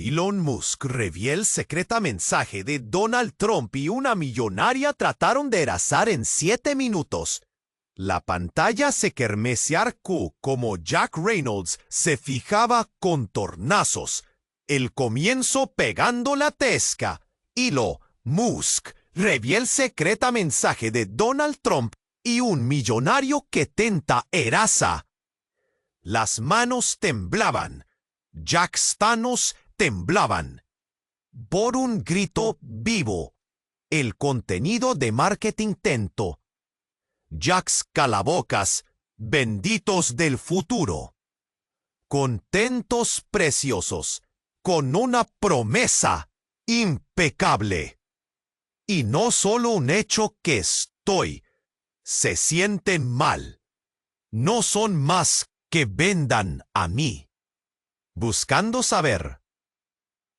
Elon Musk revela el secreto mensaje de Donald Trump y una millonaria trataron de erasar en 7 minutos. La pantalla se kermesiarcó como Jack Reynolds se fijaba con tornazos. El comienzo pegando la tesca. Elon Musk revela el secreto mensaje de Donald Trump y un millonario que tenta erasa. Las manos temblaban. Jack Thanos temblaban. Por un grito vivo. El contenido de marketing tento. Jacks calabocas, benditos del futuro. Contentos preciosos, con una promesa impecable. Y no solo un hecho que se sienten mal. No son más que vendan a mí. Buscando saber.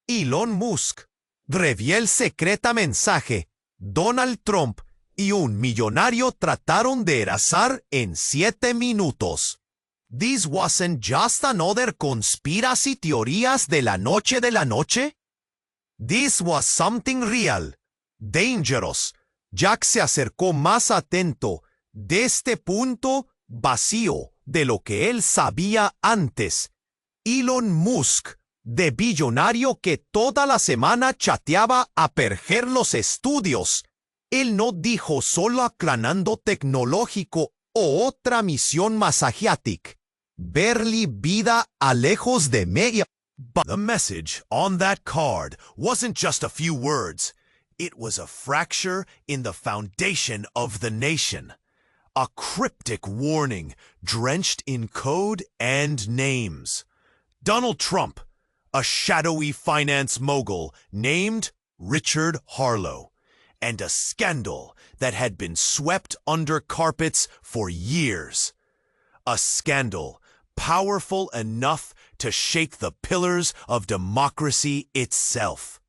Elon Musk revela el secreto mensaje. Donald Trump y un millonario trataron de erasar en 7 minutos. This wasn't just another conspiracy teorías de la noche? This was something real, dangerous. Jack se acercó más atento de este punto vacío de lo que él sabía antes. Elon Musk, de billonario que toda la semana chateaba a perder los estudios. Él no dijo solo aclarando tecnológico o otra misión masagiática. Verli vida a lejos de media. But the message on that card wasn't just a few words. It was a fracture in the foundation of the nation. A cryptic warning drenched in code and names. Donald Trump, a shadowy finance mogul named Richard Harlow, and a scandal that had been swept under carpets for years. A scandal powerful enough to shake the pillars of democracy itself.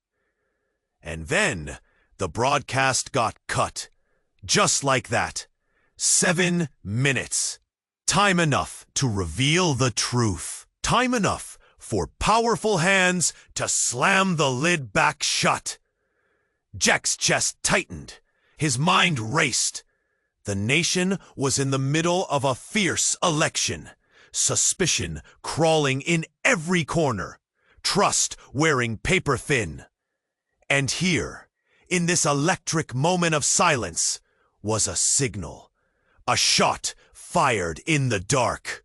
And then the broadcast got cut. Just like that. 7 minutes. Time enough to reveal the truth. Time enough for powerful hands to slam the lid back shut. Jack's chest tightened. His mind raced. The nation was in the middle of a fierce election. Suspicion crawling in every corner. Trust wearing paper thin. And here, in this electric moment of silence, was a signal. A shot fired in the dark.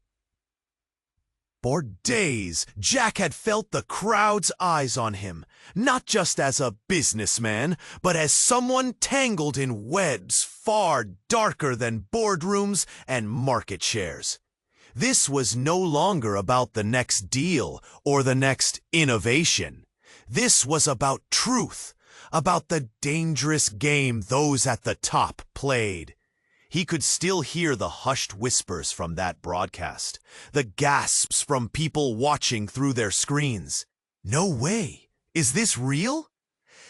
For days, Jack had felt the crowd's eyes on him, not just as a businessman, but as someone tangled in webs far darker than boardrooms and market shares. This was no longer about the next deal or the next innovation. This was about truth, about the dangerous game those at the top played. He could still hear the hushed whispers from that broadcast, the gasps from people watching through their screens. No way! Is this real?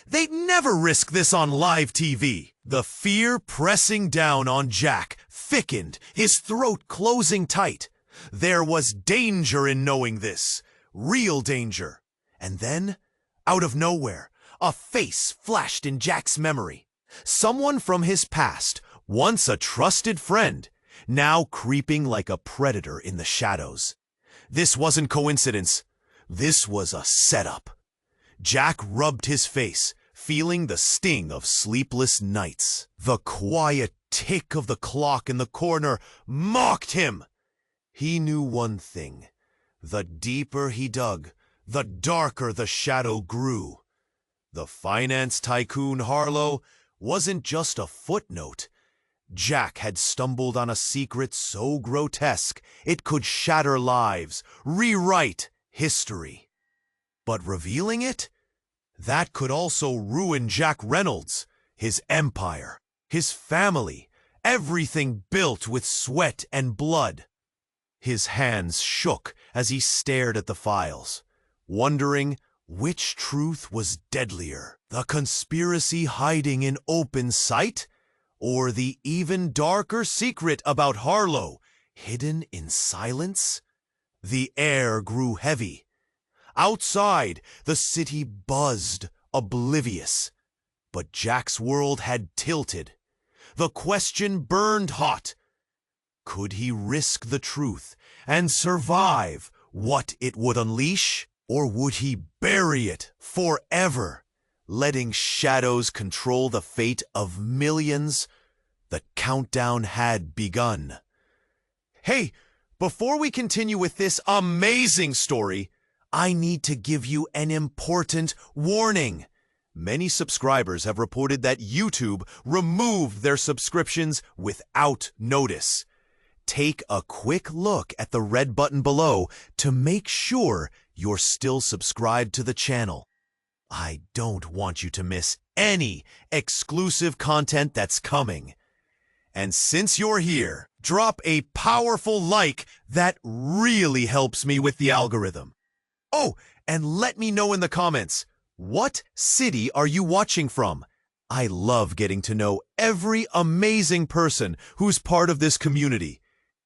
They'd never risk this on live TV. The fear pressing down on Jack thickened, his throat closing tight. There was danger in knowing this, real danger. And then, out of nowhere, a face flashed in Jack's memory. Someone from his past, once a trusted friend, now creeping like a predator in the shadows. This wasn't coincidence. This was a setup. Jack rubbed his face, feeling the sting of sleepless nights. The quiet tick of the clock in the corner mocked him. He knew one thing. The deeper he dug, the darker the shadow grew. The finance tycoon Harlow wasn't just a footnote. Jack had stumbled on a secret so grotesque it could shatter lives, rewrite history. But revealing it? That could also ruin Jack Reynolds, his empire, his family, everything built with sweat and blood. His hands shook as he stared at the files, wondering which truth was deadlier, the conspiracy hiding in open sight, or the even darker secret about Harlow, hidden in silence? The air grew heavy. Outside, the city buzzed, oblivious. But Jack's world had tilted. The question burned hot. Could he risk the truth and survive what it would unleash? Or would he bury it forever, letting shadows control the fate of millions? The countdown had begun. Hey, before we continue with this amazing story, I need to give you an important warning. Many subscribers have reported that YouTube removed their subscriptions without notice. Take a quick look at the red button below to make sure you're still subscribed to the channel. I don't want you to miss any exclusive content that's coming. And since you're here, drop a powerful like that really helps me with the algorithm. Oh, and let me know in the comments, what city are you watching from? I love getting to know every amazing person who's part of this community.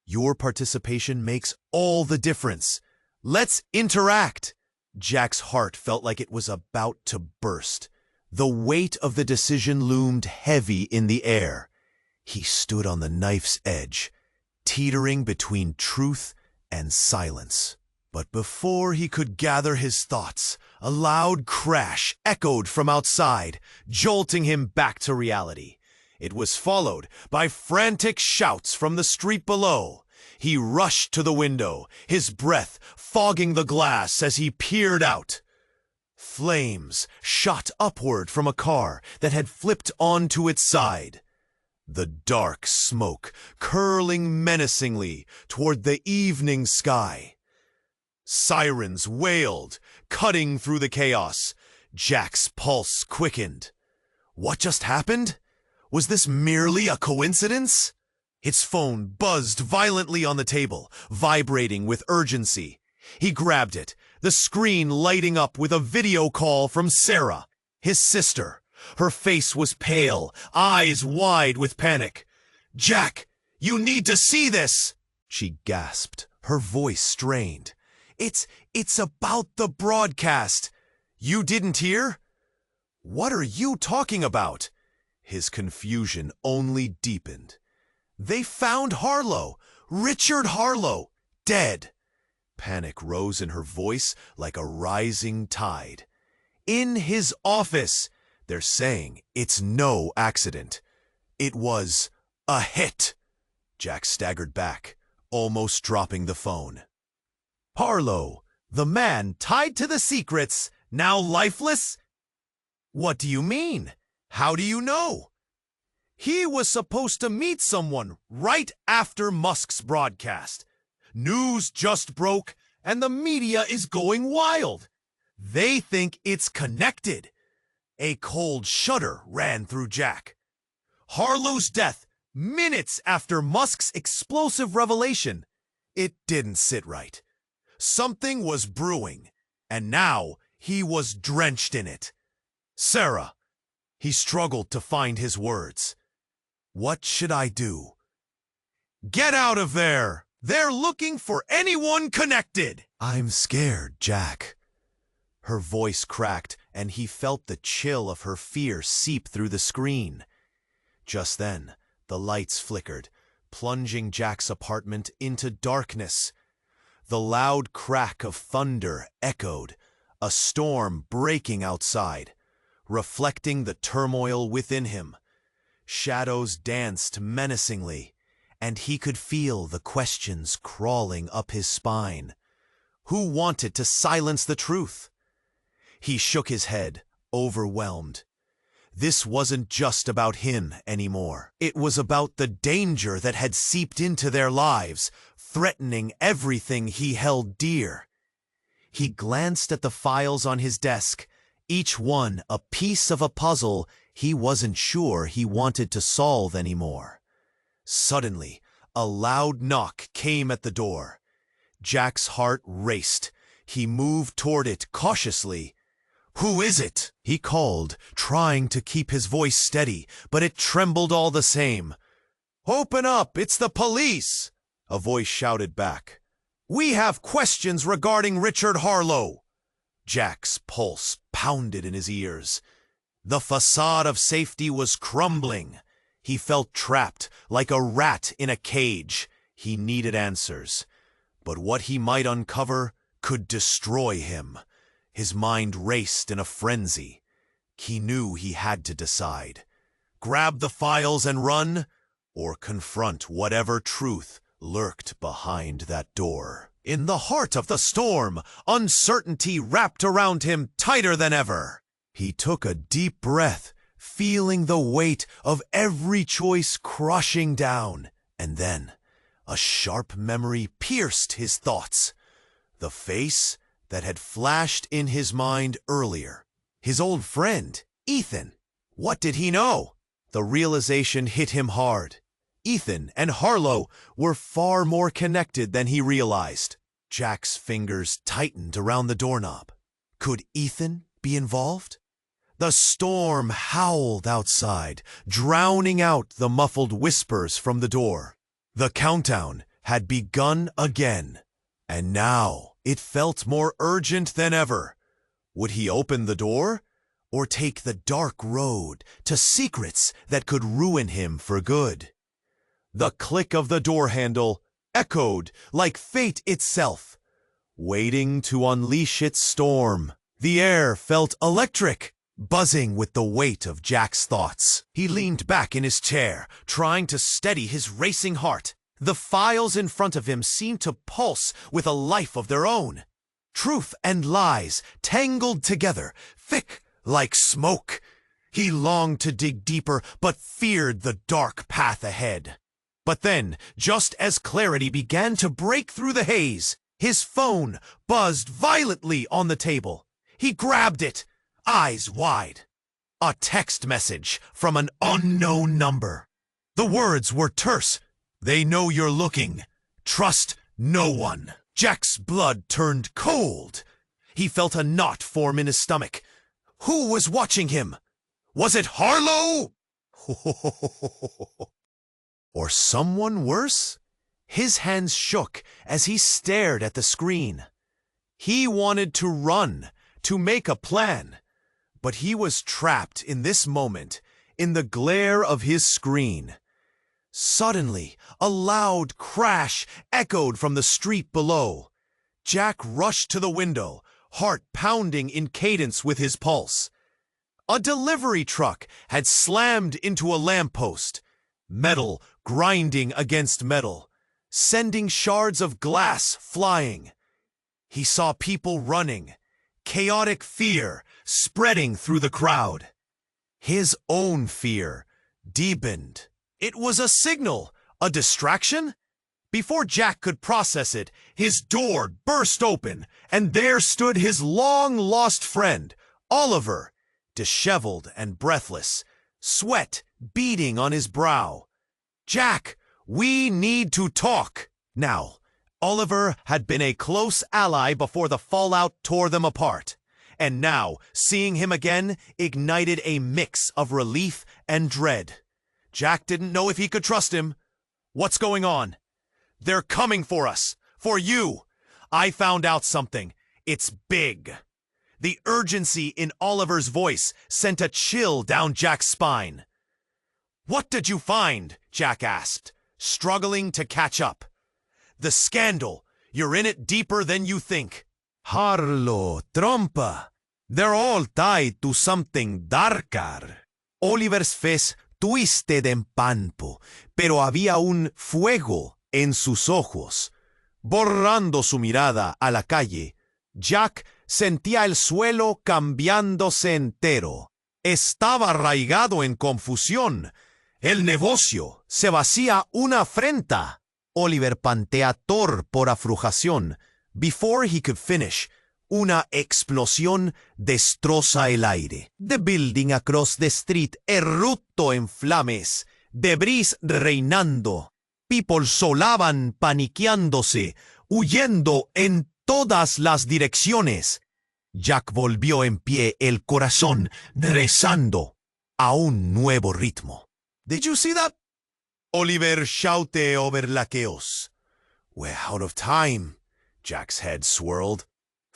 Your participation makes all the difference. Let's interact. Jack's heart felt like it was about to burst. The weight of the decision loomed heavy in the air. He stood on the knife's edge, teetering between truth and silence. But before he could gather his thoughts, a loud crash echoed from outside, jolting him back to reality. It was followed by frantic shouts from the street below. He rushed to the window, his breath fogging the glass as he peered out. Flames shot upward from a car that had flipped onto its side. The dark smoke curling menacingly toward the evening sky. Sirens wailed, cutting through the chaos. Jack's pulse quickened. What just happened? Was this merely a coincidence? His phone buzzed violently on the table, vibrating with urgency. He grabbed it, the screen lighting up with a video call from Sarah, his sister. Her face was pale, eyes wide with panic. "Jack, you need to see this!" she gasped, her voice strained. It's about the broadcast. You didn't hear? What are you talking about? His confusion only deepened. They found Harlow, Richard Harlow, dead. Panic rose in her voice like a rising tide. In his office. They're saying it's no accident. It was a hit. Jack staggered back, almost dropping the phone. Harlow, the man tied to the secrets, now lifeless? What do you mean? How do you know? He was supposed to meet someone right after Musk's broadcast. News just broke, and the media is going wild. They think it's connected. A cold shudder ran through Jack. Harlow's death, minutes after Musk's explosive revelation. It didn't sit right. Something was brewing, and now he was drenched in it. Sarah. He struggled to find his words. What should I do? Get out of there! They're looking for anyone connected! I'm scared, Jack. Her voice cracked, and he felt the chill of her fear seep through the screen. Just then, the lights flickered, plunging Jack's apartment into darkness. The loud crack of thunder echoed, a storm breaking outside, reflecting the turmoil within him. Shadows danced menacingly, and he could feel the questions crawling up his spine. Who wanted to silence the truth? He shook his head, overwhelmed. This wasn't just about him anymore. It was about the danger that had seeped into their lives, threatening everything he held dear. He glanced at the files on his desk, each one a piece of a puzzle he wasn't sure he wanted to solve anymore. Suddenly, a loud knock came at the door. Jack's heart raced. He moved toward it cautiously. "Who is it?" he called, trying to keep his voice steady, but it trembled all the same. "Open up, it's the police!" a voice shouted back. "We have questions regarding Richard Harlow." Jack's pulse pounded in his ears. The facade of safety was crumbling. He felt trapped, like a rat in a cage. He needed answers. But what he might uncover could destroy him. His mind raced in a frenzy. He knew he had to decide. Grab the files and run, or confront whatever truth lurked behind that door. In the heart of the storm, uncertainty wrapped around him tighter than ever. He took a deep breath, feeling the weight of every choice crushing down. And then, a sharp memory pierced his thoughts. The face that had flashed in his mind earlier. His old friend, Ethan. What did he know? The realization hit him hard. Ethan and Harlow were far more connected than he realized. Jack's fingers tightened around the doorknob. Could Ethan be involved? The storm howled outside, drowning out the muffled whispers from the door. The countdown had begun again, and now it felt more urgent than ever. Would he open the door, or take the dark road to secrets that could ruin him for good? The click of the door handle echoed like fate itself, waiting to unleash its storm. The air felt electric, buzzing with the weight of Jack's thoughts. He leaned back in his chair, trying to steady his racing heart. The files in front of him seemed to pulse with a life of their own. Truth and lies tangled together, thick like smoke. He longed to dig deeper, but feared the dark path ahead. But then, just as clarity began to break through the haze, his phone buzzed violently on the table. He grabbed it, eyes wide. A text message from an unknown number. The words were terse. "They know you're looking. Trust no one." Jack's blood turned cold. He felt a knot form in his stomach. Who was watching him? Was it Harlow? Or someone worse? His hands shook as he stared at the screen. He wanted to run, to make a plan, but he was trapped in this moment, in the glare of his screen. Suddenly, a loud crash echoed from the street below. Jack rushed to the window, heart pounding in cadence with his pulse. A delivery truck had slammed into a lamppost, metal grinding against metal, sending shards of glass flying. He saw people running, chaotic fear spreading through the crowd. His own fear deepened. It was a signal, a distraction? Before Jack could process it, his door burst open, and there stood his long-lost friend, Oliver, disheveled and breathless, sweat beading on his brow. "Jack, we need to talk." Now, Oliver had been a close ally before the fallout tore them apart, and now, seeing him again, ignited a mix of relief and dread. Jack didn't know if he could trust him. "What's going on?" "They're coming for us. For you. I found out something. It's big." The urgency in Oliver's voice sent a chill down Jack's spine. "What did you find?" Jack asked, struggling to catch up. "The scandal. You're in it deeper than you think." "Harlow, Trompa. They're all tied to something darker." Oliver's face twisted en pánico, pero había un fuego en sus ojos. Borrando su mirada a la calle, Jack sentía el suelo cambiándose entero. Estaba arraigado en confusión. El negocio se vacía una afrenta. Oliver pantea por afrujación. Before he could finish, una explosión destroza el aire. The building across the street eruptó en flames, debris reinando. People solaban paniqueándose, huyendo en todas las direcciones. Jack volvió en pie, el corazón rezando a un nuevo ritmo. "Did you see that?" Oliver shouted over la chaos. "We're out of time." Jack's head swirled.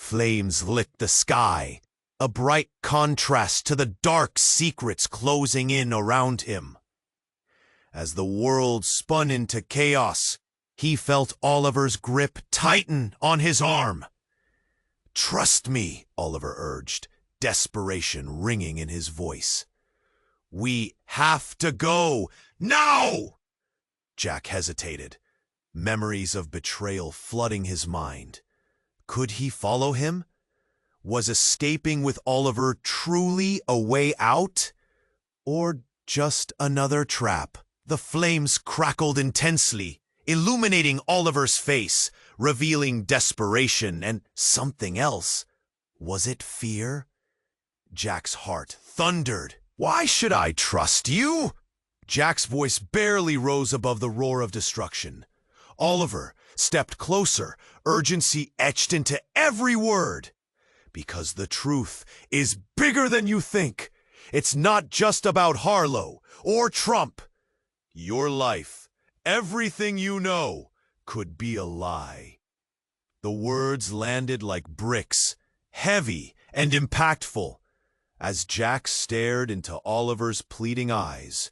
Flames lit the sky, a bright contrast to the dark secrets closing in around him. As the world spun into chaos, he felt Oliver's grip tighten on his arm. "Trust me," Oliver urged, desperation ringing in his voice. "We have to go now!" Jack hesitated, memories of betrayal flooding his mind. Could he follow him? Was escaping with Oliver truly a way out? Or just another trap? The flames crackled intensely, illuminating Oliver's face, revealing desperation and something else. Was it fear? Jack's heart thundered. "Why should I trust you?" Jack's voice barely rose above the roar of destruction. Oliver stepped closer, urgency etched into every word. "Because the truth is bigger than you think. It's not just about Harlow or Trump. Your life, everything you know, could be a lie." The words landed like bricks, heavy and impactful. As Jack stared into Oliver's pleading eyes,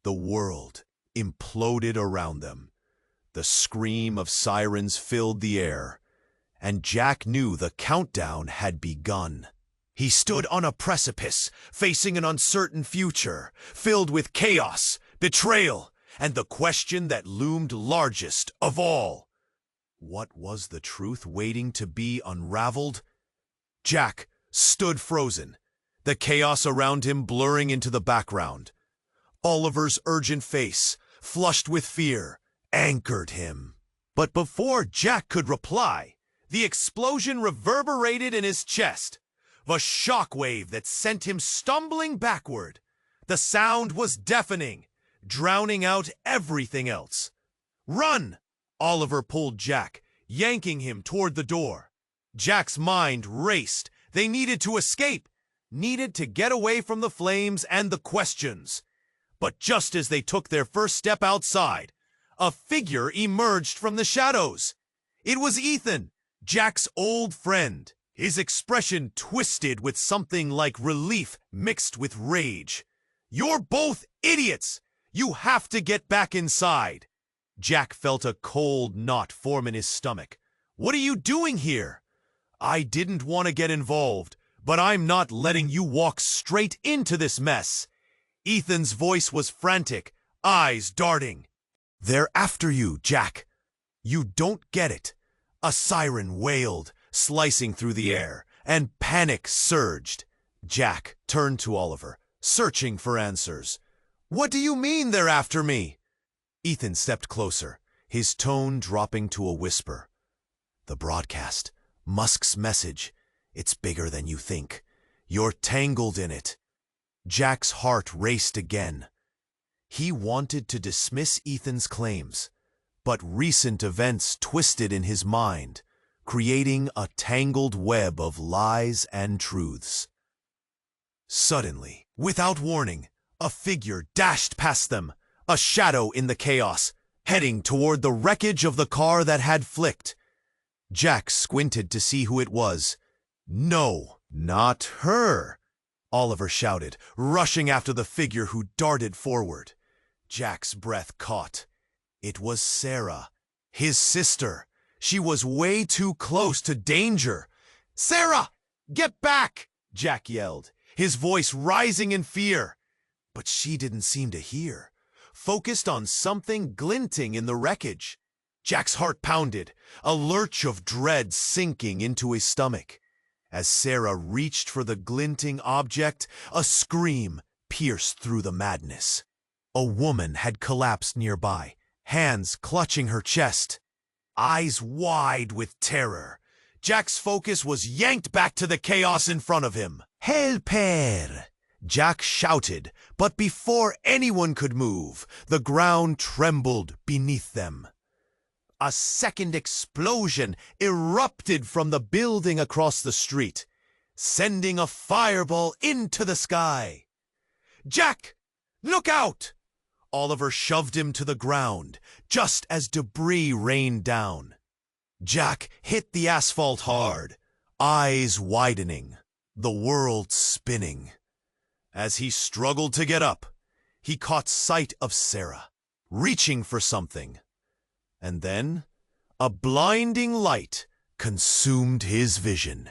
the world imploded around them. The scream of sirens filled the air, and Jack knew the countdown had begun. He stood on a precipice, facing an uncertain future, filled with chaos, betrayal, and the question that loomed largest of all. What was the truth waiting to be unraveled? Jack stood frozen, the chaos around him blurring into the background. Oliver's urgent face, flushed with fear, anchored him. But before Jack could reply, the explosion reverberated in his chest, the shockwave that sent him stumbling backward. The sound was deafening, drowning out everything else. "Run!" Oliver pulled Jack, yanking him toward the door. Jack's mind raced. They needed to escape, needed to get away from the flames and the questions. But just as they took their first step outside, a figure emerged from the shadows. It was Ethan, Jack's old friend. His expression twisted with something like relief mixed with rage. "You're both idiots! You have to get back inside!" Jack felt a cold knot form in his stomach. "What are you doing here?" "I didn't want to get involved, but I'm not letting you walk straight into this mess." Ethan's voice was frantic, eyes darting. "They're after you, Jack. You don't get it." A siren wailed, slicing through the air, and panic surged. Jack turned to Oliver, searching for answers. "What do you mean they're after me?" Ethan stepped closer, his tone dropping to a whisper. "The broadcast, MUSK's message. It's bigger than you think. You're tangled in it." Jack's heart raced again. He wanted to dismiss Ethan's claims, but recent events twisted in his mind, creating a tangled web of lies and truths. Suddenly, without warning, a figure dashed past them, a shadow in the chaos, heading toward the wreckage of the car that had flicked. Jack squinted to see who it was. "No, not her!" Oliver shouted, rushing after the figure who darted forward. Jack's breath caught. It was Sarah, his sister. She was way too close to danger. "Sarah, get back!" Jack yelled, his voice rising in fear. But she didn't seem to hear, focused on something glinting in the wreckage. Jack's heart pounded, a lurch of dread sinking into his stomach. As Sarah reached for the glinting object, a scream pierced through the madness. A woman had collapsed nearby, hands clutching her chest, eyes wide with terror. Jack's focus was yanked back to the chaos in front of him. "Help her!" Jack shouted, but before anyone could move, the ground trembled beneath them. A second explosion erupted from the building across the street, sending a fireball into the sky. "Jack, look out!" Oliver shoved him to the ground, just as debris rained down. Jack hit the asphalt hard, eyes widening, the world spinning. As he struggled to get up, he caught sight of Sarah, reaching for something. And then, a blinding light consumed his vision.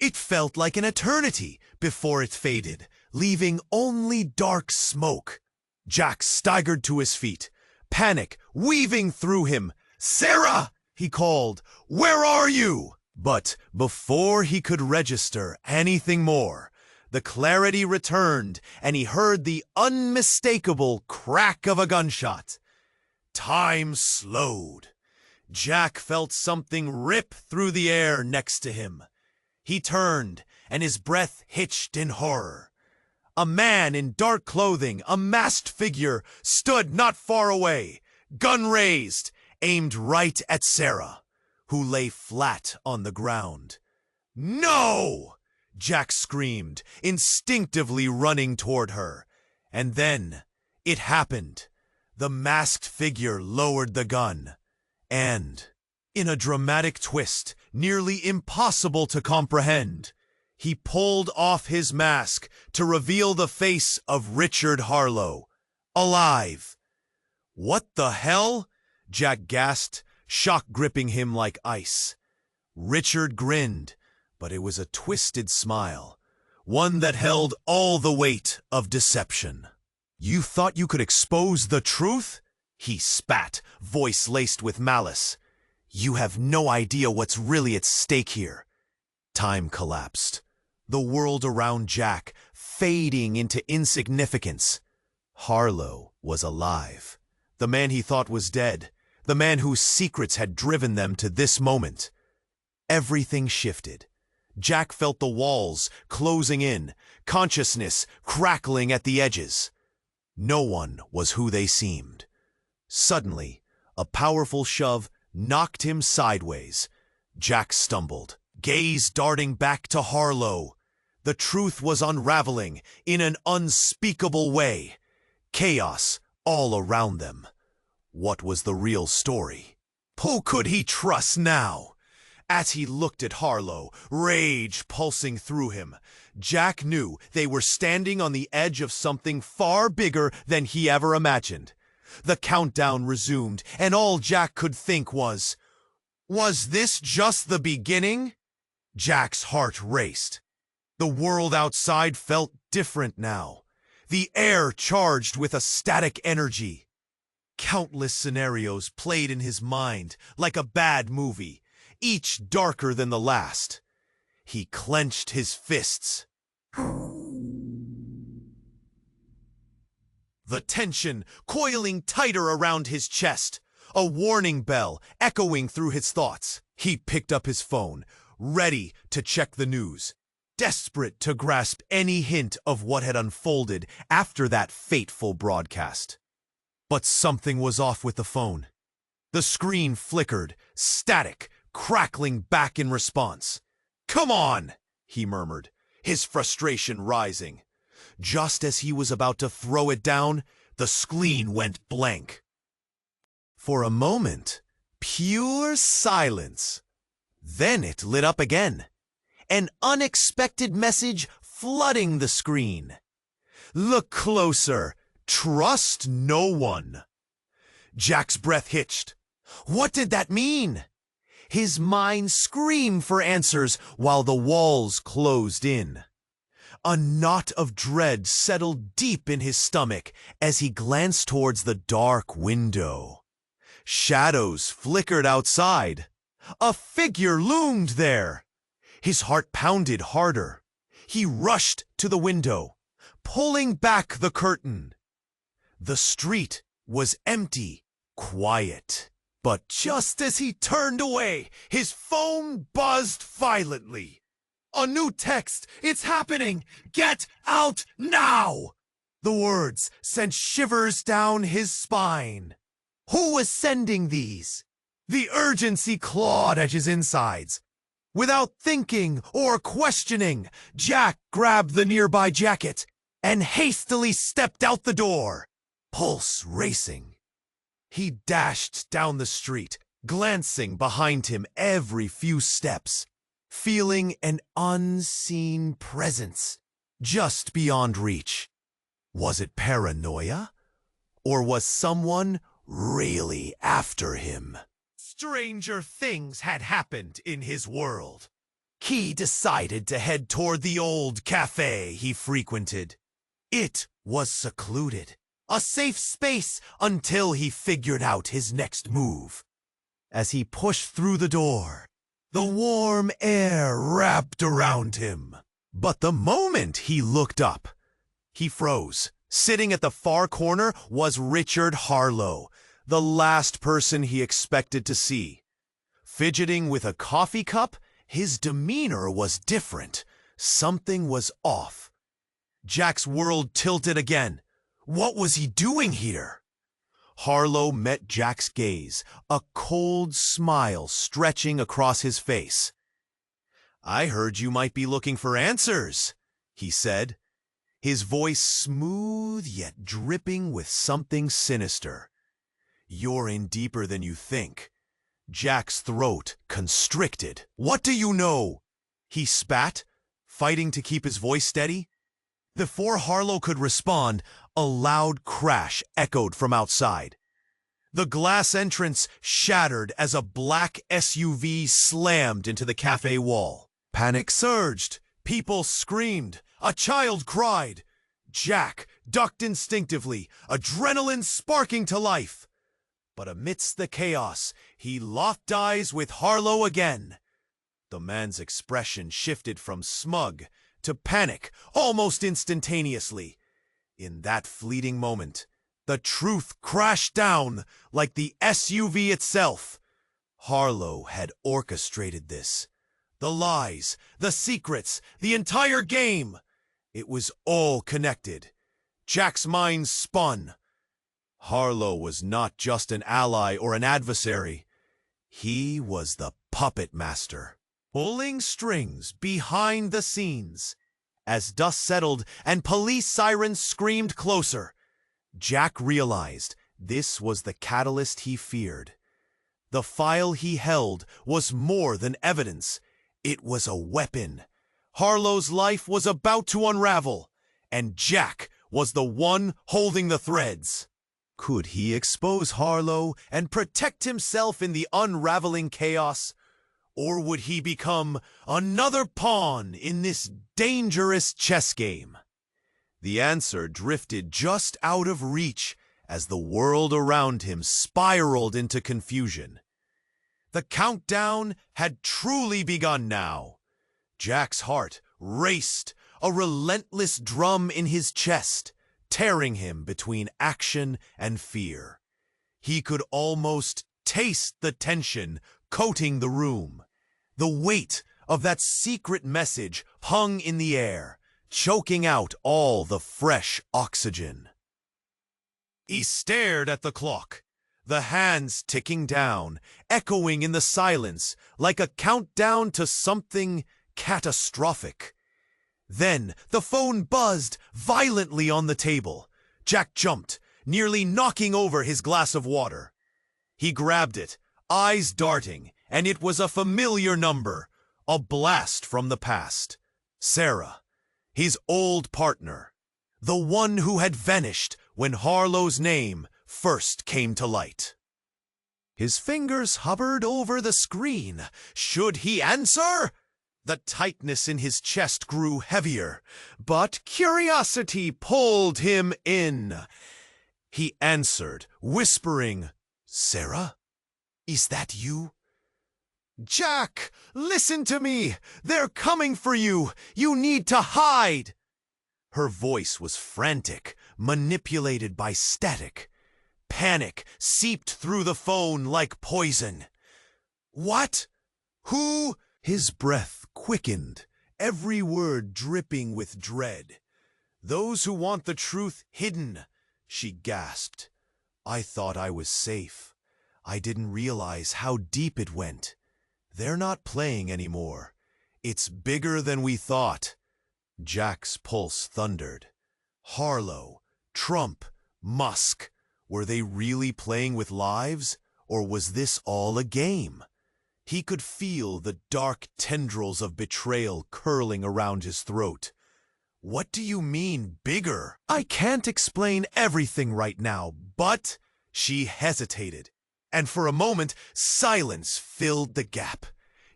It felt like an eternity before it faded, leaving only dark smoke. Jack staggered to his feet, panic weaving through him. "Sarah!" he called. "Where are you?" But before he could register anything more, the clarity returned and he heard the unmistakable crack of a gunshot. Time slowed. Jack felt something rip through the air next to him. He turned, and his breath hitched in horror. A man in dark clothing, a masked figure, stood not far away, gun raised, aimed right at Sarah, who lay flat on the ground. "No!" Jack screamed, instinctively running toward her. And then it happened. The masked figure lowered the gun, and, in a dramatic twist nearly impossible to comprehend, he pulled off his mask to reveal the face of Richard Harlow, alive. "What the hell?" Jack gasped, shock gripping him like ice. Richard grinned, but it was a twisted smile, one that held all the weight of deception. "You thought you could expose the truth?" he spat, voice laced with malice. "You have no idea what's really at stake here." Time collapsed, the world around Jack fading into insignificance. Harlow was alive. The man he thought was dead, the man whose secrets had driven them to this moment. Everything shifted. Jack felt the walls closing in, consciousness crackling at the edges. No one was who they seemed. Suddenly, a powerful shove knocked him sideways. Jack stumbled, gaze darting back to Harlow. The truth was unraveling in an unspeakable way. Chaos all around them. What was the real story? Who could he trust now? As he looked at Harlow, rage pulsing through him, Jack knew they were standing on the edge of something far bigger than he ever imagined. The countdown resumed, and all Jack could think was this just the beginning? Jack's heart raced. The world outside felt different now. The air charged with a static energy. Countless scenarios played in his mind like a bad movie, each darker than the last. He clenched his fists. The tension coiling tighter around his chest, a warning bell echoing through his thoughts. He picked up his phone, ready to check the news, desperate to grasp any hint of what had unfolded after that fateful broadcast. But something was off with the phone. The screen flickered, static, crackling back in response. "Come on!" he murmured, his frustration rising. Just as he was about to throw it down, the screen went blank. For a moment, pure silence. Then it lit up again, an unexpected message flooding the screen. "Look closer. Trust no one." Jack's breath hitched. What did that mean? His mind screamed for answers while the walls closed in. A knot of dread settled deep in his stomach as he glanced towards the dark window. Shadows flickered outside. A figure loomed there. His heart pounded harder. He rushed to the window, pulling back the curtain. The street was empty, quiet. But just as he turned away, his phone buzzed violently. A new text! It's happening! Get out now! The words sent shivers down his spine. Who was sending these? The urgency clawed at his insides. Without thinking or questioning, Jack grabbed the nearby jacket and hastily stepped out the door, pulse racing. He dashed down the street, glancing behind him every few steps. feeling an unseen presence just beyond reach. Was it paranoia? Or was someone really after him? Stranger things had happened in his world. He decided to head toward the old cafe he frequented. It was secluded, a safe space until he figured out his next move. As he pushed through the door, the warm air wrapped around him. But the moment he looked up, he froze. Sitting at the far corner was Richard Harlow, the last person he expected to see. Fidgeting with a coffee cup, his demeanor was different. Something was off. Jack's world tilted again. What was he doing here? Harlow met Jack's gaze, a cold smile stretching across his face. "I heard you might be looking for answers," he said, his voice smooth yet dripping with something sinister. "You're in deeper than you think." Jack's throat constricted. "What do you know?" he spat, fighting to keep his voice steady. Before Harlow could respond, a loud crash echoed from outside. The glass entrance shattered as a black SUV slammed into the cafe wall. Panic surged. People screamed. A child cried. Jack ducked instinctively, adrenaline sparking to life. But amidst the chaos, he locked eyes with Harlow again. The man's expression shifted from smug to panic almost instantaneously. In that fleeting moment, the truth crashed down like the SUV itself. Harlow had orchestrated this. The lies, the secrets, the entire game. It was all connected. Jack's mind spun. Harlow was not just an ally or an adversary. He was the puppet master, pulling strings behind the scenes. As dust settled and police sirens screamed closer, Jack realized this was the catalyst he feared. The file he held was more than evidence. It was a weapon. Harlow's life was about to unravel, and Jack was the one holding the threads. Could he expose Harlow and protect himself in the unraveling chaos? Or would he become another pawn in this dangerous chess game? The answer drifted just out of reach as the world around him spiraled into confusion. The countdown had truly begun now. Jack's heart raced, a relentless drum in his chest, tearing him between action and fear. He could almost taste the tension coating the room. The weight of that secret message hung in the air, choking out all the fresh oxygen. He stared at the clock, the hands ticking down, echoing in the silence like a countdown to something catastrophic. Then the phone buzzed violently on the table. Jack jumped, nearly knocking over his glass of water. He grabbed it, eyes darting, and it was a familiar number, a blast from the past. Sarah, his old partner, the one who had vanished when Harlow's name first came to light. His fingers hovered over the screen. Should he answer? The tightness in his chest grew heavier, but curiosity pulled him in. He answered, whispering, "Sarah, is that you?" "Jack, listen to me! They're coming for you! You need to hide!" Her voice was frantic, manipulated by static. Panic seeped through the phone like poison. "What? Who?" His breath quickened, every word dripping with dread. "Those who want the truth hidden," she gasped. "I thought I was safe. I didn't realize how deep it went. They're not playing anymore. It's bigger than we thought." Jack's pulse thundered. Harlow, Trump, MUSK. Were they really playing with lives, or was this all a game? He could feel the dark tendrils of betrayal curling around his throat. What do you mean, bigger? I can't explain everything right now, but... She hesitated, and for a moment, silence filled the gap.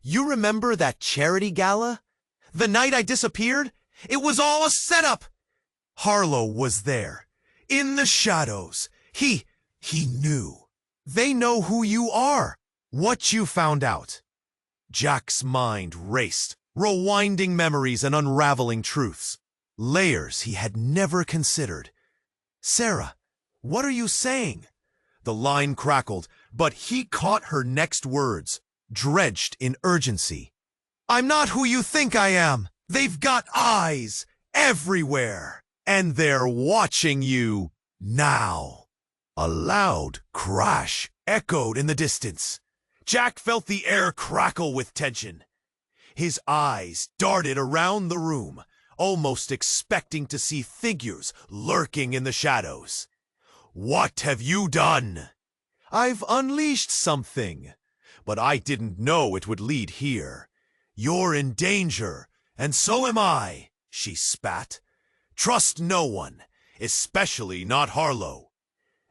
You remember that charity gala? The night I disappeared? It was all a setup! Harlow was there, in the shadows. He knew. They know who you are, what you found out. Jack's mind raced, rewinding memories and unraveling truths. Layers he had never considered. Sarah, what are you saying? The line crackled, but he caught her next words, drenched in urgency. I'm not who you think I am. They've got eyes everywhere, and they're watching you now. A loud crash echoed in the distance. Jack felt the air crackle with tension. His eyes darted around the room, almost expecting to see figures lurking in the shadows. What have you done? I've unleashed something, but I didn't know it would lead here. You're in danger, and so am I, she spat. Trust no one, especially not Harlow.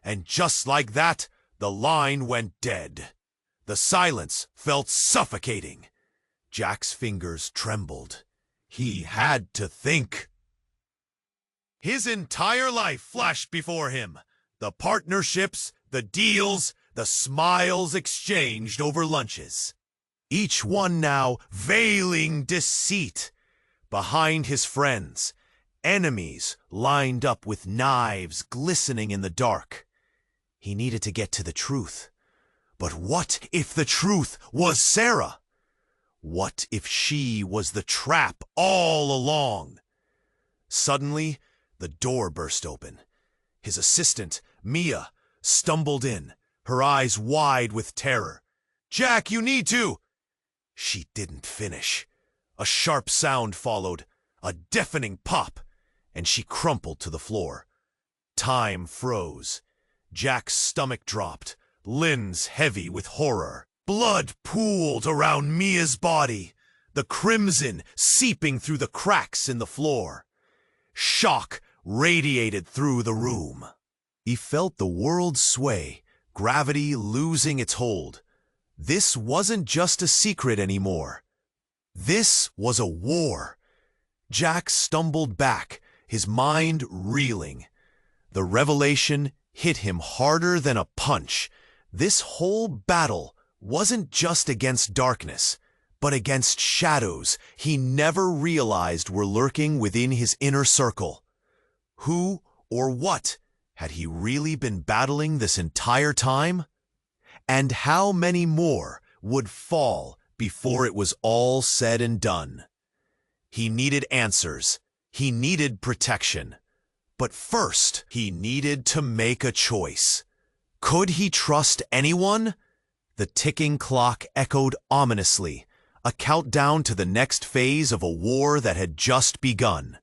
And just like that, the line went dead. The silence felt suffocating. Jack's fingers trembled. He had to think. His entire life flashed before him. The partnerships, the deals, the smiles exchanged over lunches. Each one now veiling deceit. Behind his friends, enemies lined up with knives glistening in the dark. He needed to get to the truth. But what if the truth was Sarah? What if she was the trap all along? Suddenly, the door burst open. His assistant, Mia, stumbled in, her eyes wide with terror. Jack, you need to... She didn't finish. A sharp sound followed, a deafening pop, and she crumpled to the floor. Time froze. Jack's stomach dropped, limbs heavy with horror. Blood pooled around Mia's body, the crimson seeping through the cracks in the floor. Shock radiated through the room. He felt the world sway, gravity losing its hold. This wasn't just a secret anymore. This was a war. Jack stumbled back, his mind reeling. The revelation hit him harder than a punch. This whole battle wasn't just against darkness, but against shadows he never realized were lurking within his inner circle. Who or what had he really been battling this entire time? And how many more would fall before it was all said and done? He needed answers. He needed protection. But first, he needed to make a choice. Could he trust anyone? The ticking clock echoed ominously, a countdown to the next phase of a war that had just begun.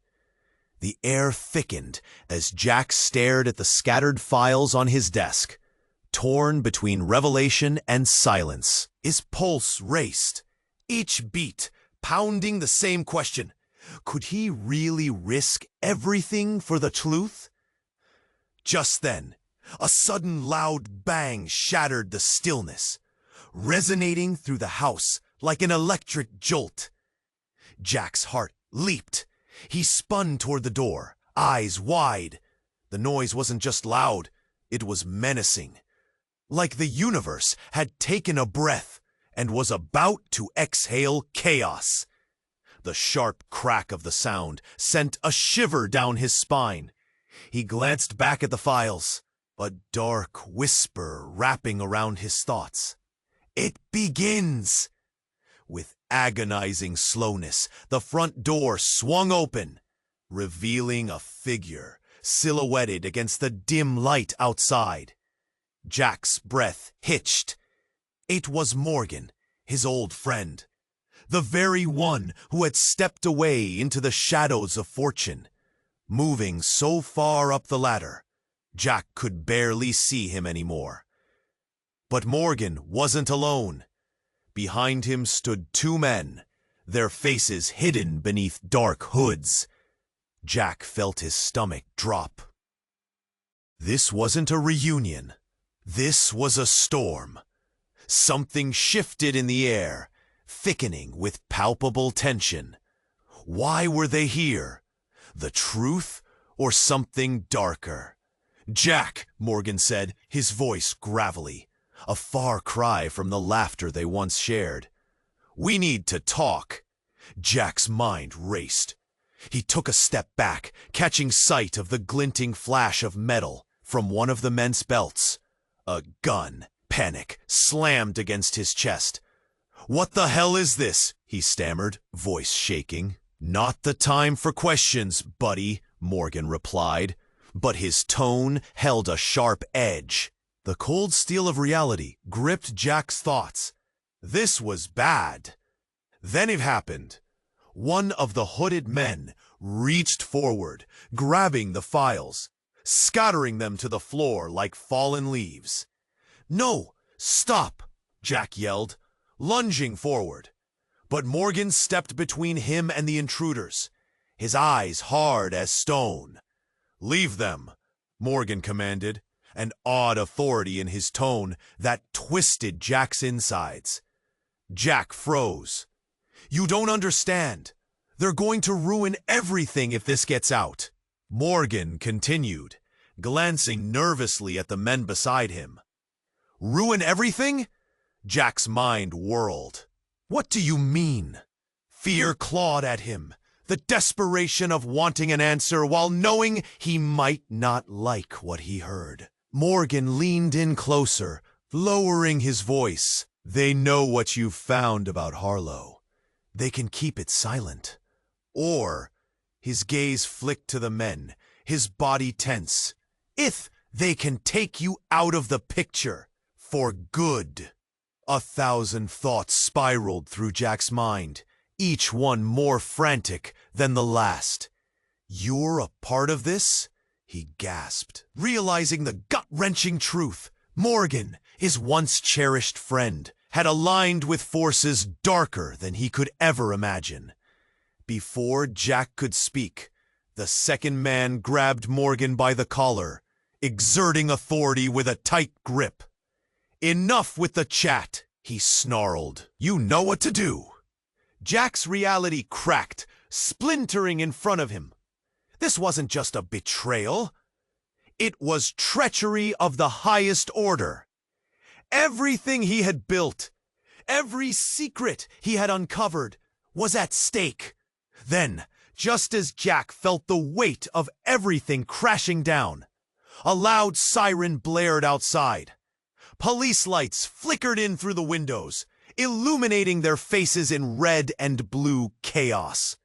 The air thickened as Jack stared at the scattered files on his desk, torn between revelation and silence. His pulse raced, each beat pounding the same question. Could he really risk everything for the truth? Just then, a sudden loud bang shattered the stillness, resonating through the house like an electric jolt. Jack's heart leaped. He spun toward the door, eyes wide. The noise wasn't just loud, it was menacing. Like the universe had taken a breath and was about to exhale chaos. The sharp crack of the sound sent a shiver down his spine. He glanced back at the files, a dark whisper wrapping around his thoughts. It begins! With agonizing slowness, the front door swung open, revealing a figure silhouetted against the dim light outside. Jack's breath hitched. It was Morgan, his old friend, the very one who had stepped away into the shadows of fortune. Moving so far up the ladder, Jack could barely see him anymore. But Morgan wasn't alone. Behind him stood two men, their faces hidden beneath dark hoods. Jack felt his stomach drop. This wasn't a reunion. This was a storm. Something shifted in the air, thickening with palpable tension. Why were they here? The truth or something darker? "Jack," Morgan said, his voice gravelly, a far cry from the laughter they once shared. "We need to talk." Jack's mind raced. He took a step back, catching sight of the glinting flash of metal from one of the men's belts. A gun. Panic slammed against his chest. "What the hell is this?" he stammered, voice shaking. "Not the time for questions, buddy," Morgan replied, but his tone held a sharp edge. The cold steel of reality gripped Jack's thoughts. This was bad. Then it happened. One of the hooded men reached forward, grabbing the files, scattering them to the floor like fallen leaves. "No, stop!" Jack yelled, lunging forward. But Morgan stepped between him and the intruders, his eyes hard as stone. "Leave them," Morgan commanded, an odd authority in his tone that twisted Jack's insides. Jack froze. "You don't understand. They're going to ruin everything if this gets out." Morgan continued, glancing nervously at the men beside him. "Ruin everything?" Jack's mind whirled. "What do you mean?" Fear clawed at him, the desperation of wanting an answer while knowing he might not like what he heard. Morgan leaned in closer, lowering his voice. "They know what you've found about Harlow. They can keep it silent. Or," his gaze flicked to the men, his body tense, "if they can take you out of the picture. For good." 1,000 thoughts spiraled through Jack's mind, each one more frantic than the last. "You're a part of this?" he gasped, realizing the gut-wrenching truth. Morgan, his once cherished friend, had aligned with forces darker than he could ever imagine. Before Jack could speak, the second man grabbed Morgan by the collar, exerting authority with a tight grip. "Enough with the chat," he snarled. "You know what to do." Jack's reality cracked, splintering in front of him. This wasn't just a betrayal. It was treachery of the highest order. Everything he had built, every secret he had uncovered, was at stake. Then, just as Jack felt the weight of everything crashing down, a loud siren blared outside. Police lights flickered in through the windows, illuminating their faces in red and blue chaos.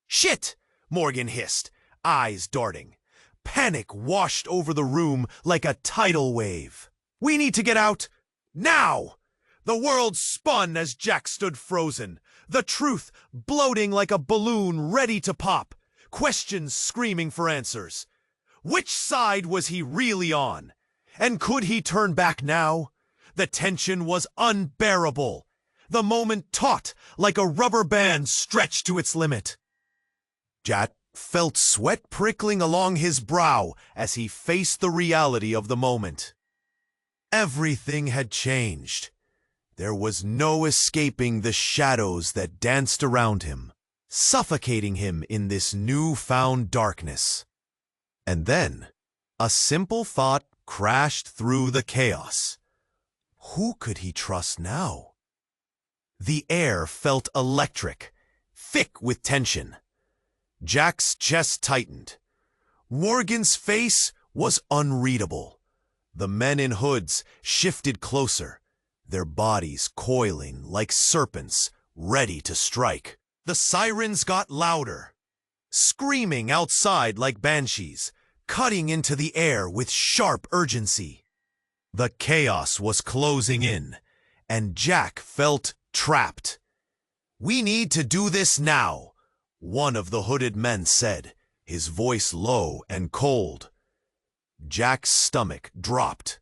"Shit!" Morgan hissed, eyes darting. Panic washed over the room like a tidal wave. "We need to get out, now!" The world spun as Jack stood frozen, the truth bloating like a balloon ready to pop, questions screaming for answers. Which side was he really on? And could he turn back now? The tension was unbearable. The moment taut like a rubber band stretched to its limit. Jack felt sweat prickling along his brow as he faced the reality of the moment. Everything had changed. There was no escaping the shadows that danced around him, suffocating him in this newfound darkness. And then, a simple thought crashed through the chaos. Who could he trust now? The air felt electric, thick with tension. Jack's chest tightened. Morgan's face was unreadable. The men in hoods shifted closer, their bodies coiling like serpents, ready to strike. The sirens got louder, screaming outside like banshees, cutting into the air with sharp urgency. The chaos was closing in, and Jack felt trapped. "We need to do this now," one of the hooded men said, his voice low and cold. Jack's stomach dropped.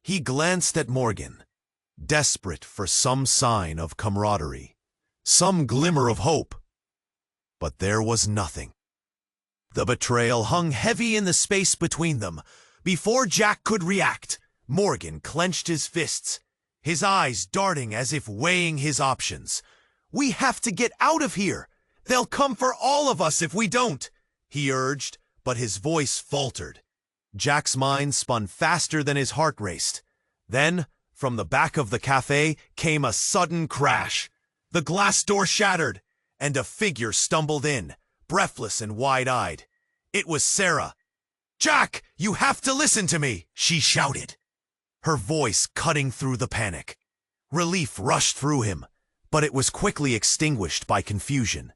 He glanced at Morgan. desperate for some sign of camaraderie, some glimmer of hope. But there was nothing. The betrayal hung heavy in the space between them. Before Jack could react, Morgan clenched his fists, his eyes darting as if weighing his options. "We have to get out of here! They'll come for all of us if we don't!" he urged, but his voice faltered. Jack's mind spun faster than his heart raced. Then, from the back of the cafe came a sudden crash. The glass door shattered, and a figure stumbled in, breathless and wide-eyed. It was Sarah. "Jack, you have to listen to me!" she shouted, her voice cutting through the panic. Relief rushed through him, but it was quickly extinguished by confusion.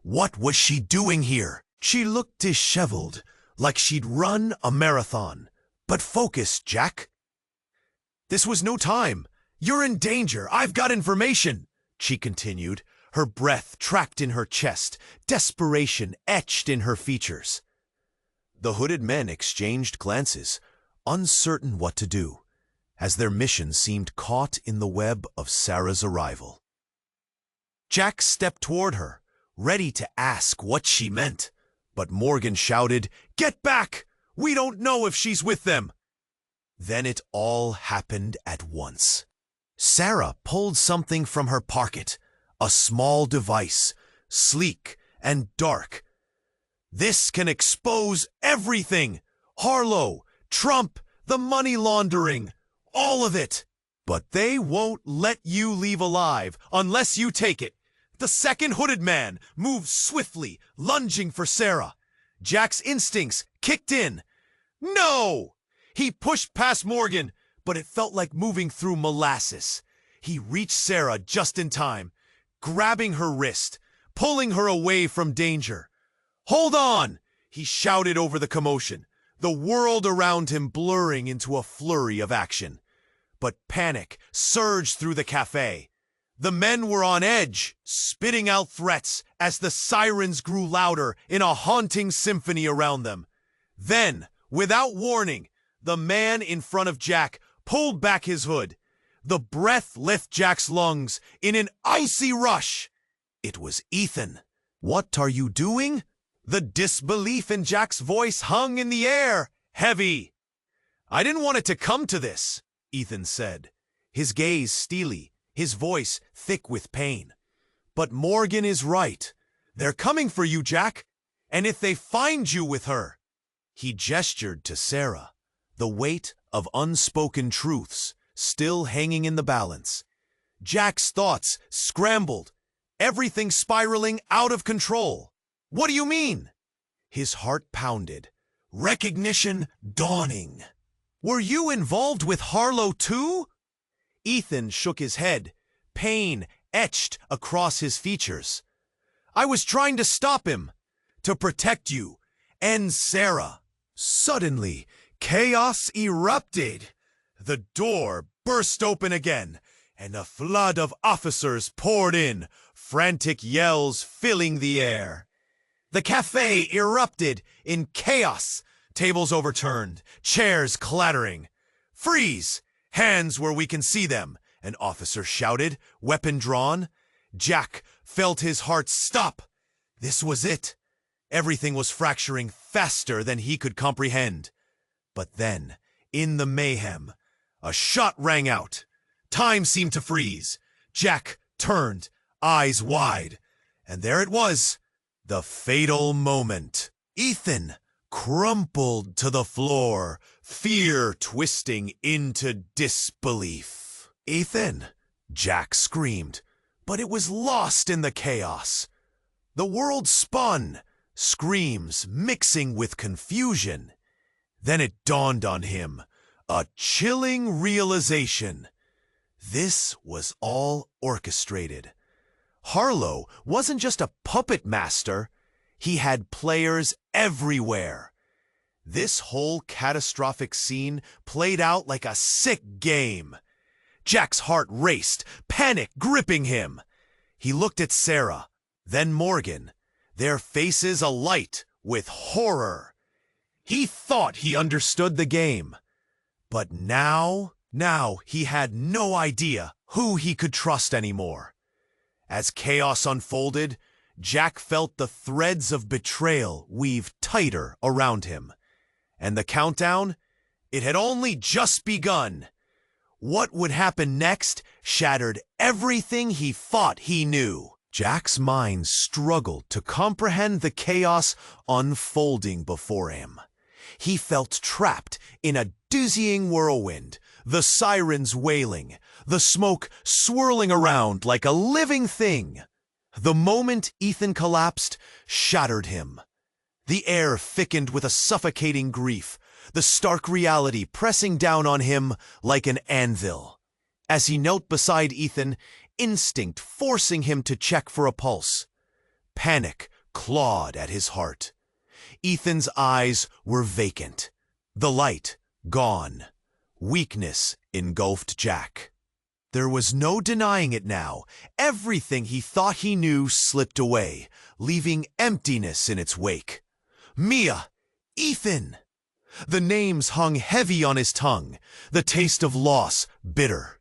What was she doing here? She looked disheveled, like she'd run a marathon. "But focus, Jack." "This was no time. You're in danger. I've got information," she continued, her breath trapped in her chest, desperation etched in her features. The hooded men exchanged glances, uncertain what to do, as their mission seemed caught in the web of Sarah's arrival. Jack stepped toward her, ready to ask what she meant, but Morgan shouted, "Get back! We don't know if she's with them!" Then it all happened at once. Sarah pulled something from her pocket, a small device, sleek and dark. "This can expose everything! Harlow, Trump, the money laundering, all of it! But they won't let you leave alive unless you take it." The second hooded man moved swiftly, lunging for Sarah. Jack's instincts kicked in. "No!" He pushed past Morgan, but it felt like moving through molasses. He reached Sarah just in time, grabbing her wrist, pulling her away from danger. "Hold on!" he shouted over the commotion, the world around him blurring into a flurry of action. But panic surged through the cafe. The men were on edge, spitting out threats as the sirens grew louder in a haunting symphony around them. Then, without warning, the man in front of Jack pulled back his hood. The breath left Jack's lungs in an icy rush. It was Ethan. "What are you doing?" The disbelief in Jack's voice hung in the air, heavy. "I didn't want it to come to this," Ethan said, his gaze steely, his voice thick with pain. "But Morgan is right. They're coming for you, Jack. And if they find you with her—" He gestured to Sarah, the weight of unspoken truths still hanging in the balance. Jack's thoughts scrambled, everything spiraling out of control. "What do you mean?" His heart pounded, recognition dawning. "Were you involved with Harlow too?" Ethan shook his head, pain etched across his features. "I was trying to stop him, to protect you and Sarah." Suddenly, chaos erupted. The door burst open again, and a flood of officers poured in, frantic yells filling the air. The cafe erupted in chaos, tables overturned, chairs clattering. "Freeze! Hands where we can see them!" an officer shouted, weapon drawn. Jack felt his heart stop. This was it. Everything was fracturing faster than he could comprehend. But then, in the mayhem, a shot rang out. Time seemed to freeze. Jack turned, eyes wide, and there it was, the fatal moment. Ethan crumpled to the floor, fear twisting into disbelief. "Ethan!" Jack screamed, but it was lost in the chaos. The world spun, screams mixing with confusion. Then it dawned on him, a chilling realization. This was all orchestrated. Harlow wasn't just a puppet master. He had players everywhere. This whole catastrophic scene played out like a sick game. Jack's heart raced, panic gripping him. He looked at Sarah, then Morgan, their faces alight with horror. He thought he understood the game, but now Now he had no idea who he could trust anymore. As chaos unfolded, Jack felt the threads of betrayal weave tighter around him. And the countdown? It had only just begun. What would happen next shattered everything he thought he knew. Jack's mind struggled to comprehend the chaos unfolding before him. He felt trapped in a dizzying whirlwind, the sirens wailing, the smoke swirling around like a living thing. The moment Ethan collapsed shattered him. The air thickened with a suffocating grief, the stark reality pressing down on him like an anvil. As he knelt beside Ethan, instinct forcing him to check for a pulse. Panic clawed at his heart. Ethan's eyes were vacant, the light gone. Weakness engulfed Jack. There was no denying it now. Everything he thought he knew slipped away, leaving emptiness in its wake. Mia! Ethan! The names hung heavy on his tongue, the taste of loss bitter.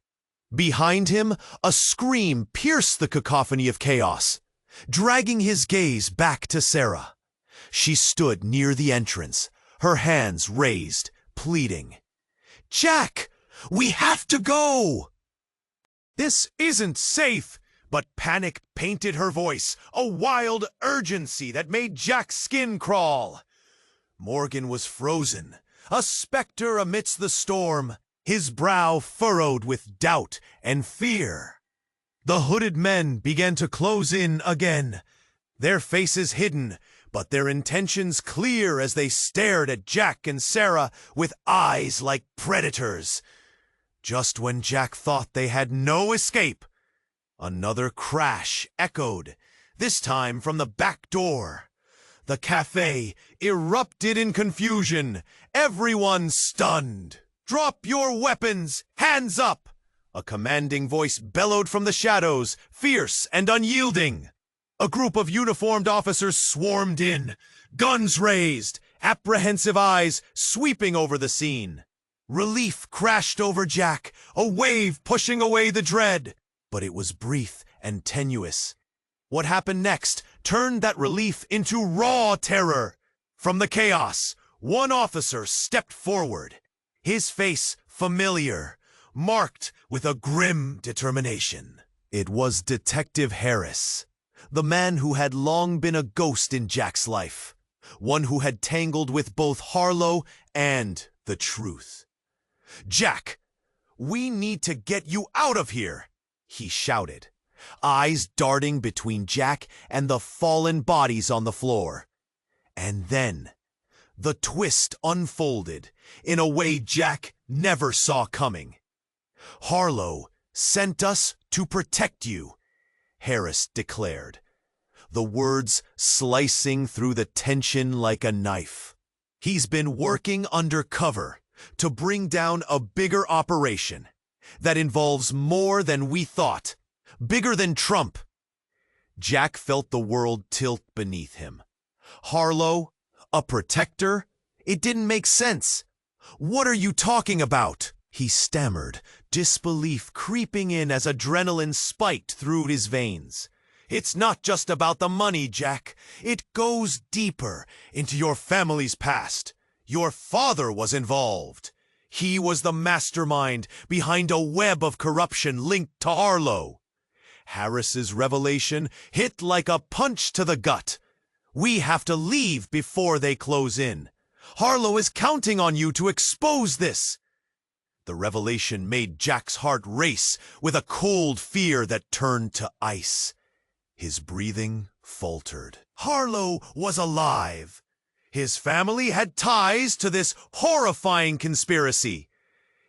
Behind him, a scream pierced the cacophony of chaos, dragging his gaze back to Sarah. She stood near the entrance, her hands raised, pleading. "Jack! We have to go!" "This isn't safe!" But panic painted her voice, a wild urgency that made Jack's skin crawl. Morgan was frozen, a specter amidst the storm, his brow furrowed with doubt and fear. The hooded men began to close in again, their faces hidden, but their intentions clear as they stared at Jack and Sarah with eyes like predators. Just when Jack thought they had no escape, another crash echoed, this time from the back door. The cafe erupted in confusion, everyone stunned. "Drop your weapons! Hands up!" A commanding voice bellowed from the shadows, fierce and unyielding. A group of uniformed officers swarmed in, guns raised, apprehensive eyes sweeping over the scene. Relief crashed over Jack, a wave pushing away the dread. But it was brief and tenuous. What happened next turned that relief into raw terror. From the chaos, one officer stepped forward, his face familiar, marked with a grim determination. It was Detective Harris, the man who had long been a ghost in Jack's life, one who had tangled with both Harlow and the truth. "Jack, we need to get you out of here!" he shouted, eyes darting between Jack and the fallen bodies on the floor. And then, the twist unfolded in a way Jack never saw coming. "Harlow sent us to protect you," Harris declared, the words slicing through the tension like a knife. "He's been working undercover to bring down a bigger operation that involves more than we thought, bigger than Trump." Jack felt the world tilt beneath him. Harlow, a protector? It didn't make sense. "What are you talking about?" he stammered, disbelief creeping in as adrenaline spiked through his veins. "It's not just about the money, Jack. It goes deeper into your family's past. Your father was involved. He was the mastermind behind a web of corruption linked to Harlow." Harris's revelation hit like a punch to the gut. "We have to leave before they close in. Harlow is counting on you to expose this." The revelation made Jack's heart race with a cold fear that turned to ice. His breathing faltered. Harlow was alive. His family had ties to this horrifying conspiracy.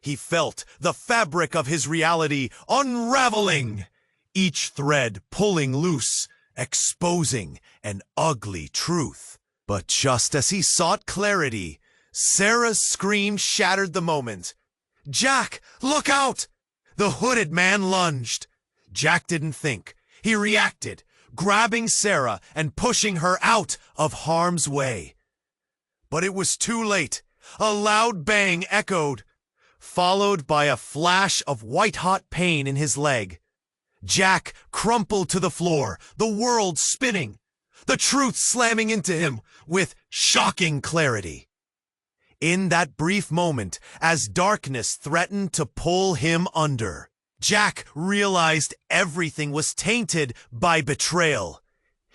He felt the fabric of his reality unraveling, each thread pulling loose, exposing an ugly truth. But just as he sought clarity, Sarah's scream shattered the moment. "Jack, look out!" The hooded man lunged. Jack didn't think. He reacted, grabbing Sarah and pushing her out of harm's way. But it was too late. A loud bang echoed. followed by a flash of white-hot pain in his leg. Jack crumpled to the floor, the world spinning, the truth slamming into him with shocking clarity. In that brief moment, as darkness threatened to pull him under, Jack realized everything was tainted by betrayal.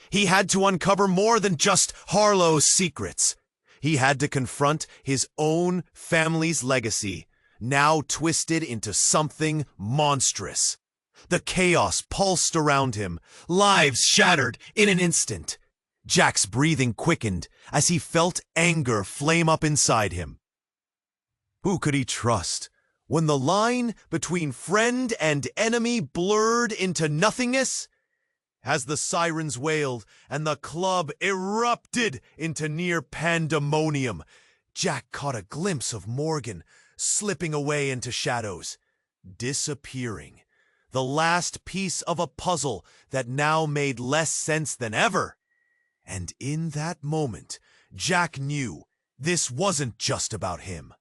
He had to uncover more than just Harlow's secrets. He had to confront his own family's legacy, now twisted into something monstrous. The chaos pulsed around him, lives shattered in an instant. Jack's breathing quickened as he felt anger flame up inside him. Who could he trust when the line between friend and enemy blurred into nothingness? As the sirens wailed and the club erupted into near pandemonium, Jack caught a glimpse of Morgan slipping away into shadows, disappearing. The last piece of a puzzle that now made less sense than ever. And in that moment, Jack knew this wasn't just about him.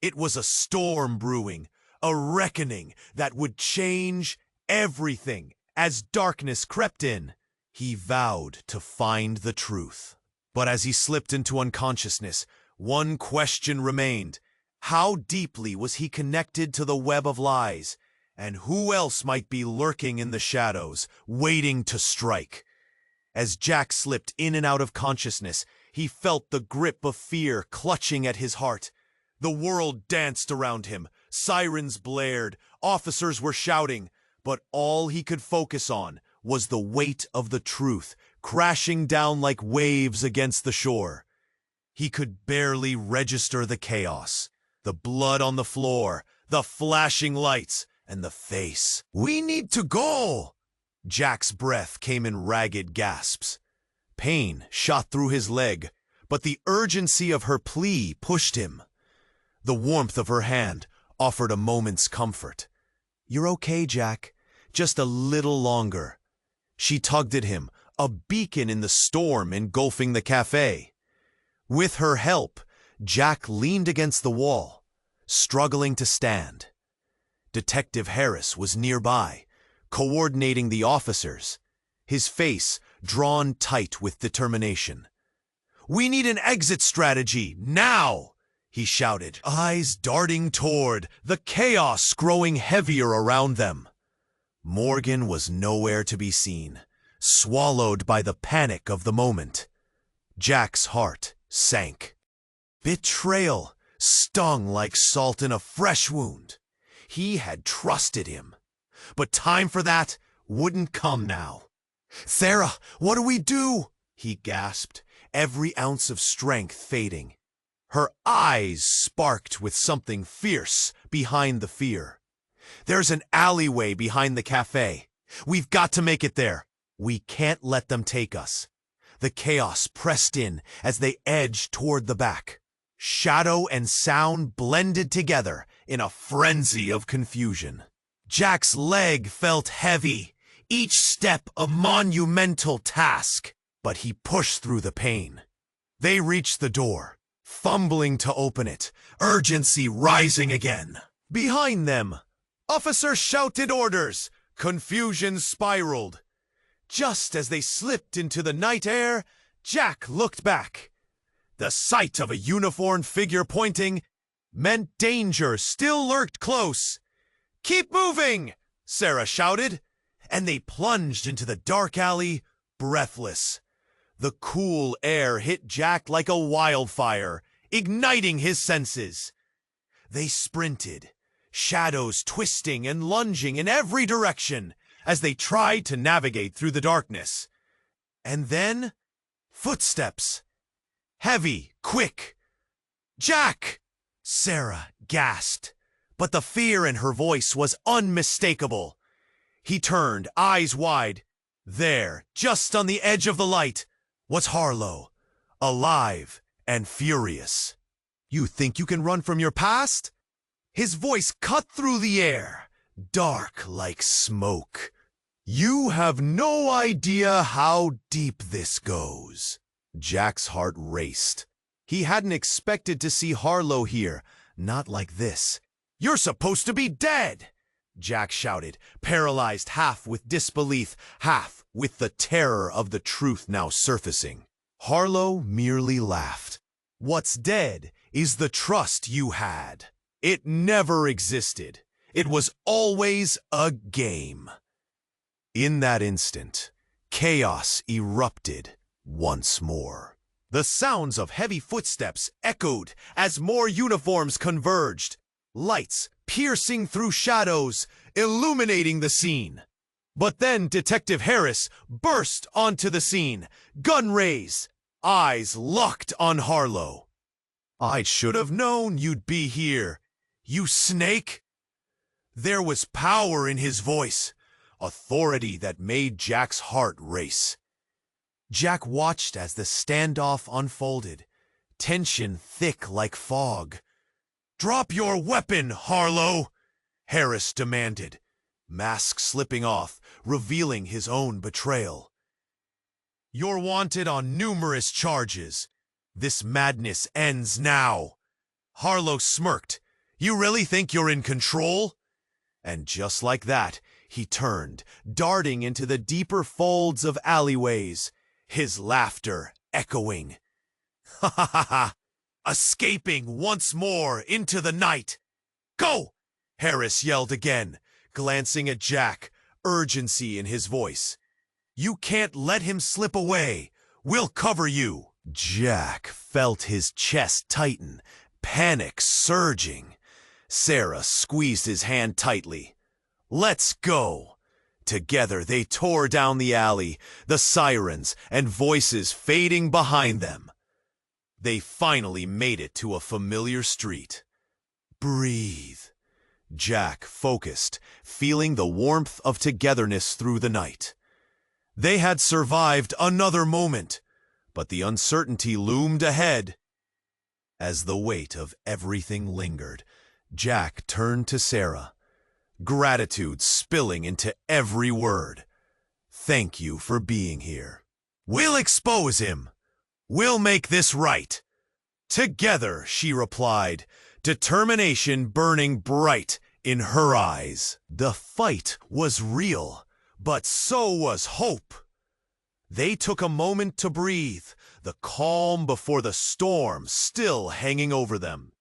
It was a storm brewing, a reckoning that would change everything. As darkness crept in, he vowed to find the truth. But as he slipped into unconsciousness, one question remained. How deeply was he connected to the web of lies? And who else might be lurking in the shadows, waiting to strike? As Jack slipped in and out of consciousness, he felt the grip of fear clutching at his heart. The world danced around him, sirens blared, officers were shouting, but all he could focus on was the weight of the truth crashing down like waves against the shore. He could barely register the chaos, the blood on the floor, the flashing lights, and the face. "We need to go!" Jack's breath came in ragged gasps. Pain shot through his leg, but the urgency of her plea pushed him. The warmth of her hand offered a moment's comfort. "You're okay, Jack. Just a little longer." She tugged at him, a beacon in the storm engulfing the cafe. With her help, Jack leaned against the wall, struggling to stand. Detective Harris was nearby, coordinating the officers, his face drawn tight with determination. "We need an exit strategy, now!" he shouted, eyes darting toward, the chaos growing heavier around them. Morgan was nowhere to be seen, swallowed by the panic of the moment. Jack's heart sank. Betrayal stung like salt in a fresh wound. He had trusted him, but time for that wouldn't come now. "Sarah, what do we do?" he gasped, every ounce of strength fading. Her eyes sparked with something fierce behind the fear. "There's an alleyway behind the cafe. We've got to make it there. We can't let them take us." The chaos pressed in as they edged toward the back. Shadow and sound blended together in a frenzy of confusion. Jack's leg felt heavy, each step a monumental task, but he pushed through the pain. They reached the door, fumbling to open it, urgency rising again. Behind them, officers shouted orders. Confusion spiraled. Just as they slipped into the night air, Jack looked back. The sight of a uniformed figure pointing meant danger still lurked close. "Keep moving!" Sarah shouted, and they plunged into the dark alley, breathless. The cool air hit Jack like a wildfire, igniting his senses. They sprinted, shadows twisting and lunging in every direction as they tried to navigate through the darkness. And then, footsteps. Heavy, quick. "Jack!" Sarah gasped, but the fear in her voice was unmistakable. He turned, eyes wide. There, just on the edge of the light, was Harlow, alive and furious. "You think you can run from your past?" His voice cut through the air, dark like smoke. "You have no idea how deep this goes." Jack's heart raced. He hadn't expected to see Harlow here, not like this. You're supposed to be dead! Jack shouted, paralyzed half with disbelief, half with the terror of the truth now surfacing. Harlow merely laughed. What's dead is the trust you had. It never existed. It was always a game. In that instant, chaos erupted once more. The sounds of heavy footsteps echoed as more uniforms converged, lights piercing through shadows, illuminating the scene. But then Detective Harris burst onto the scene, gun raised, eyes locked on Harlow. I should have known you'd be here, you snake! There was power in his voice, authority that made Jack's heart race. Jack watched as the standoff unfolded, tension thick like fog. Drop your weapon, Harlow! Harris demanded, mask slipping off, revealing his own betrayal. You're wanted on numerous charges. This madness ends now. Harlow smirked. You really think you're in control? And just like that, he turned, darting into the deeper folds of alleyways, his laughter echoing. Ha ha ha ha! Escaping once more into the night. Go! Harris yelled again, glancing at Jack, urgency in his voice. You can't let him slip away. We'll cover you. Jack felt his chest tighten, panic surging. Sarah squeezed his hand tightly. Let's go. Together they tore down the alley, the sirens and voices fading behind them. They finally made it to a familiar street. Breathe. Jack focused, feeling the warmth of togetherness through the night. They had survived another moment, but the uncertainty loomed ahead. As the weight of everything lingered, Jack turned to Sarah, gratitude spilling into every word. Thank you for being here. We'll expose him. We'll make this right. Together, she replied, determination burning bright in her eyes. The fight was real, but so was hope. They took a moment to breathe, the calm before the storm still hanging over them.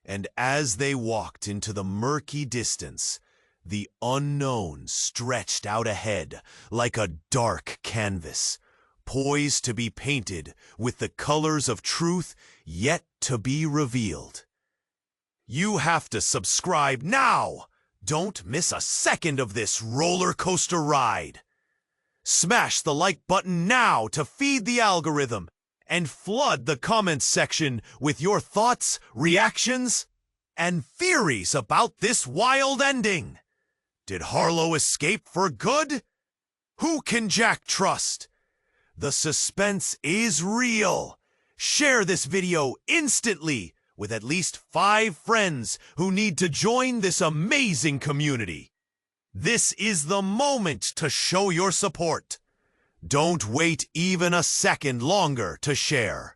And as they walked into the murky distance, the unknown stretched out ahead like a dark canvas, poised to be painted with the colors of truth yet to be revealed. You have to subscribe now! Don't miss a second of this roller coaster ride! Smash the like button now to feed the algorithm and flood the comments section with your thoughts, reactions, and theories about this wild ending. Did Harlow escape for good? Who can Jack trust? The suspense is real. Share this video instantly with at least 5 friends who need to join this amazing community. This is the moment to show your support. Don't wait even a second longer to share.